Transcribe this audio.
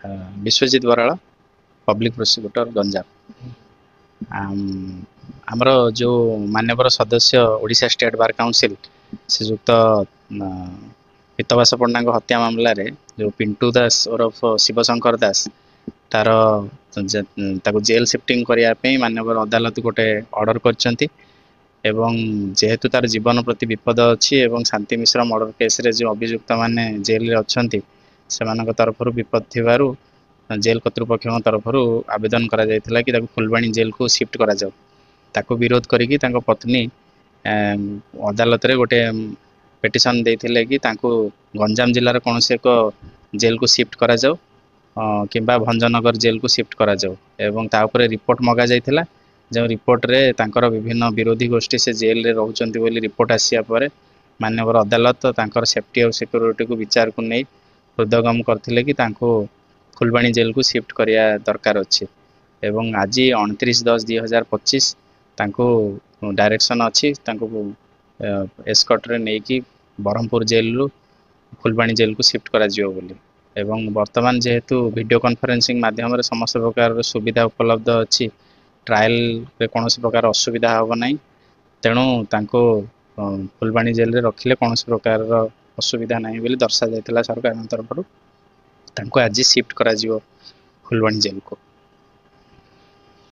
Vishwajit Baral public prosecutor Ganjam. आमर जो मान्यवर सदस्य Odisha state bar council Srijukta Pitabas Panda हत्या मामला रे जो पिंटू दास ओरफ शिवशंकर दास तार जेल शिफ्टिंग करने मान्यवर अदालत गोटे ऑर्डर करछंती एवं जेहेतु तार जीवन प्रति विपद अच्छी एवं शांति मिश्र मर्डर केस रे जो अभियुक्त माने जेल रे अच्छंती सेमानक तरफ विपद थिबारु जेल कर्तृपक्ष तरफ आवेदन करा जायतिला कि ताको फुलबाणी जेल को शिफ्ट करा जाओ। ताको विरोध करिकि ताको पत्नी अदालत रे गोटे पिटिशन देथिले कि ताको गंजाम जिल्लार कोनसे एक जेल को शिफ्ट करा जाओ किंबा भंजनगर जेल को शिफ्ट करा जाओ एवं ता ऊपर रिपोर्ट मगा जायतिला जो रिपोर्ट रे तांकर विभिन्न विरोधी गोष्ठी से जेल रे रहउचंती बोली रिपोर्ट आसिया परे मान्यवर अदालत तांकर सेफ्टी और सिक्योरिटी को विचार को नहीं हृदयगम करथिले कि तांको फुलबाणी जेल को शिफ्ट करिया दरकार अछि एवं आज 29/10/2025 तांको डायरेक्शन अछि तांको एस्कॉर्ट रे नै कि बरहमपुर जेल रु फुलबाणी जेल को शिफ्ट करा जियो बोली एवं वर्तमान जेहेतु वीडियो कॉन्फ्रेंसिंग माध्यम रे समस्त प्रकार सुविधा उपलब्ध अछि ट्रायल रे कोनोसी प्रकार असुविधा होबो नै तेणु तांको फुलबाणी जेल रे रखिले कोनोसी प्रकार असुविधा नै बोली दर्शा जायतिला सरकार तरफ तांको आज शिफ्ट करा जियो फुलबाणी जेल को।